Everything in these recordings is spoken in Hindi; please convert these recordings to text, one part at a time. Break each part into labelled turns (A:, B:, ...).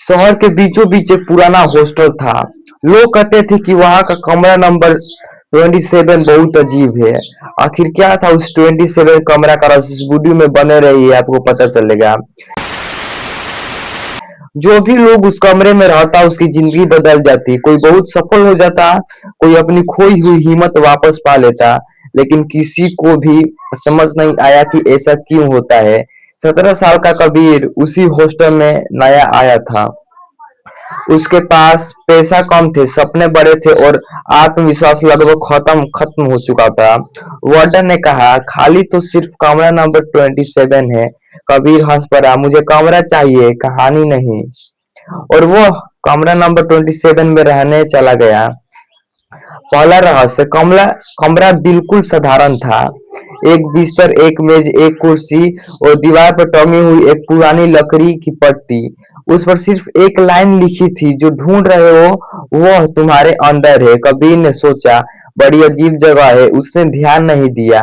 A: शहर के बीचों बीच एक पुराना हॉस्टल था। लोग कहते थे कि वहां का कमरा नंबर 27 बहुत अजीब है। आखिर क्या था उस 27 कमरा का रहस्य? इस वीडियो में बने रहिए, आपको पता चलेगा। जो भी लोग उस कमरे में रहता उसकी जिंदगी बदल जाती। कोई बहुत सफल हो जाता, कोई अपनी खोई हुई हिम्मत वापस पा लेता, लेकिन किसी को भी समझ नहीं आया कि ऐसा क्यों होता है। 17 साल का कबीर उसी हॉस्टल में नया आया था। उसके पास पैसा कम थे, सपने बड़े थे और आत्मविश्वास लगभग खत्म खत्म हो चुका था। वार्डन ने कहा, खाली तो सिर्फ कमरा नंबर 27 है। कबीर हंस पड़ा, मुझे कमरा चाहिए, कहानी नहीं। और वो कमरा नंबर 27 में रहने चला गया। पहला रहस्य, कमरा कमरा बिल्कुल साधारण था। एक बिस्तर, एक मेज, एक कुर्सी और दीवार पर टंगी हुई एक पुरानी लकड़ी की पट्टी। उस पर सिर्फ एक लाइन लिखी थी, जो ढूंढ रहे हो वह तुम्हारे अंदर है। कबीर ने सोचा, बड़ी अजीब जगह है। उसने ध्यान नहीं दिया।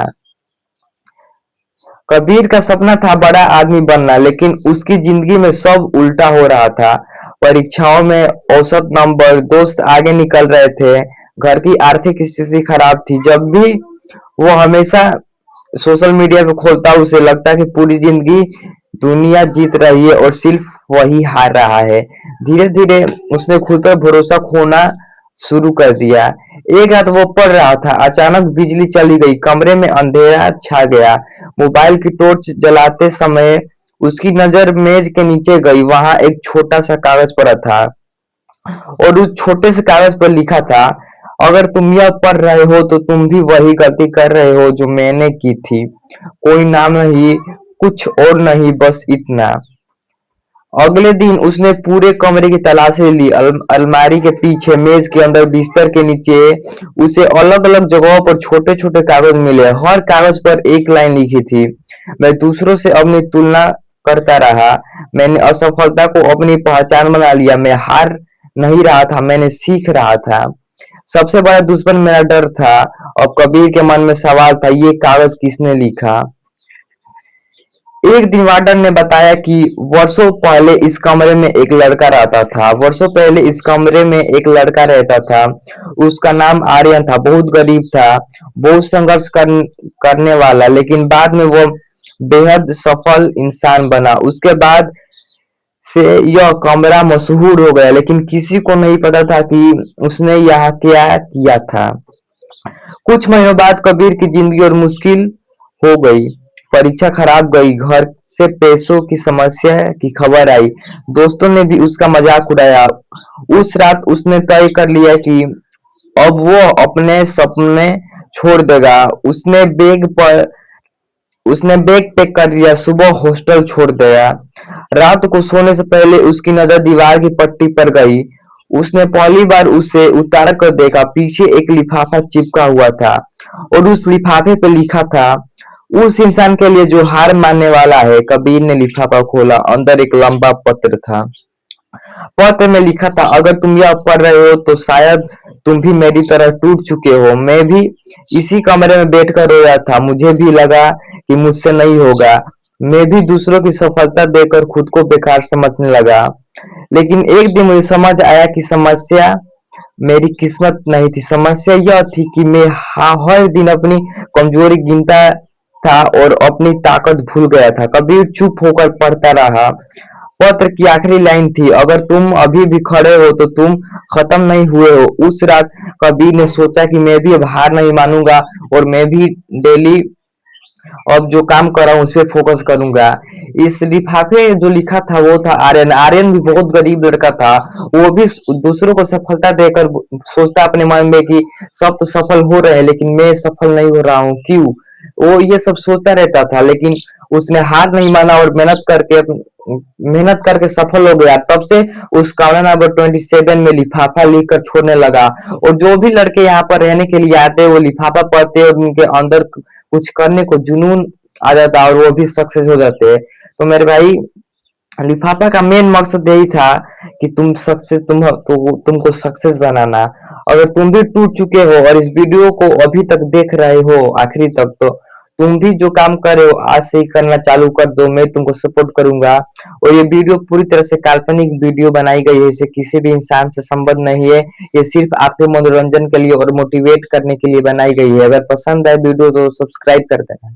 A: कबीर का सपना था बड़ा आदमी बनना, लेकिन उसकी जिंदगी में सब उल्टा हो रहा था। परीक्षाओं में औसत नंबर, दोस्त आगे निकल रहे थे, घर की आर्थिक स्थिति खराब थी। जब भी वो हमेशा सोशल मीडिया पे खोलता, उसे लगता कि पूरी जिंदगी दुनिया जीत रही है और सिर्फ वही हार रहा है। धीरे धीरे उसने खुद पर भरोसा खोना शुरू कर दिया। एक रात वो पढ़ रहा था, अचानक बिजली चली गई, कमरे में अंधेरा छा गया। मोबाइल की टॉर्च जलाते समय उसकी नजर मेज के नीचे गई। वहां एक छोटा सा कागज पड़ा था और उस छोटे से कागज पर लिखा था, अगर तुम यह पढ़ रहे हो तो तुम भी वही गलती कर रहे हो जो मैंने की थी। कोई नाम नहीं, कुछ और नहीं, बस इतना। अगले दिन उसने पूरे कमरे की तलाशी ली। अलमारी के पीछे, मेज के अंदर, बिस्तर के नीचे। उसे अलग अलग जगहों पर छोटे छोटे कागज मिले। हर कागज पर एक लाइन लिखी थी, मैं दूसरों से अपनी तुलना करता रहा। मैंने असफलता को अपनी पहचान बना लिया। मैं हार नहीं रहा था, मैंने सीख रहा था। सबसे बड़ा दुश्मन मेरा डर था। अब कबीर के मन में सवाल था, ये कागज किसने लिखा? एक दिन वार्डन ने बताया कि वर्षों पहले इस कमरे में एक लड़का रहता था। वर्षों पहले इस कमरे में एक लड़का रहता था। उसका नाम आर्यन था। बहुत गरीब था, बहुत संघर्ष करने वाला, लेकिन बाद में वो बेहद सफल इंसान बना। उसके बाद से यह कमरा मशहूर हो गया, लेकिन किसी को नहीं पता था कि उसने यहाँ क्या किया था। कुछ महीनों बाद कबीर की जिंदगी और मुश्किल हो गई। परीक्षा खराब गई, घर से पैसों की समस्या की खबर आई, दोस्तों ने भी उसका मजाक उड़ाया। उस रात उसने तय कर लिया कि अब वो अपने सपने छोड़ देगा। उसने बैग पैक कर लिया, सुबह हॉस्टल छोड़ दिया। रात को सोने से पहले उसकी नजर दीवार की पट्टी पर गई। उसने पहली बार उसे उतार कर देखा। पीछे एक लिफाफा चिपका हुआ था और उस लिफाफे पे लिखा था, उस इंसान के लिए जो हार मानने वाला है। कबीर ने लिफाफा खोला, अंदर एक लंबा पत्र था। पत्र में लिखा था, अगर तुम यह पढ़ रहे हो तो शायद तुम भी मेरी तरह टूट चुके हो। मैं भी इसी कमरे में बैठकर रोया था। मुझे भी लगा कि मुझसे नहीं होगा। मैं भी दूसरों की सफलता देखकर खुद को बेकार समझने लगा। लेकिन एक दिन मुझे समझ आया कि समस्या मेरी किस्मत नहीं थी। समस्या यह थी कि मैं हर दिन अपनी कमजोरी गिनता था और अपनी ताकत भूल गया था। कबीर चुप होकर पढ़ता रहा। पत्र की आखिरी लाइन थी, अगर तुम अभी भी खड़े हो तो तुम खत्म नहीं हुए हो। उस रात कबीर ने सोचा कि मैं भी अब हार नहीं मानूंगा और मैं भी डेली अब जो काम कर रहा हूँ उस पर फोकस करूंगा। इस लिफाफे जो लिखा था वो था आर्यन। आर्यन भी बहुत गरीब लड़का था। वो भी दूसरों को सफलता देकर सोचता अपने मन में कि सब तो सफल हो रहे हैं, लेकिन मैं सफल नहीं हो रहा हूँ, क्यों? वो ये सब सोचता रहता था, लेकिन उसने हार नहीं माना और मेहनत करके सफल हो गया। तब से उस कमरा नंबर 27 में लिफाफा लिख कर छोड़ने लगा। और जो भी लड़के यहाँ पर रहने के लिए आते वो लिफाफा पढ़ते और उनके अंदर कुछ करने को जुनून आ जाता और वो भी सक्सेस हो जाते। तो मेरे भाई, लिफाफा का मेन मकसद यही था कि तुमको सक्सेस बनाना। अगर तुम भी टूट चुके हो और इस वीडियो को अभी तक देख रहे हो आखिरी तक, तो तुम भी जो काम कर रहे हो आज से ही करना चालू कर दो, मैं तुमको सपोर्ट करूंगा। और ये वीडियो पूरी तरह से काल्पनिक वीडियो बनाई गई है, इसे किसी भी इंसान से संबंध नहीं है। ये सिर्फ आपके मनोरंजन के लिए और मोटिवेट करने के लिए बनाई गई है। अगर पसंद आए वीडियो तो सब्सक्राइब कर देना।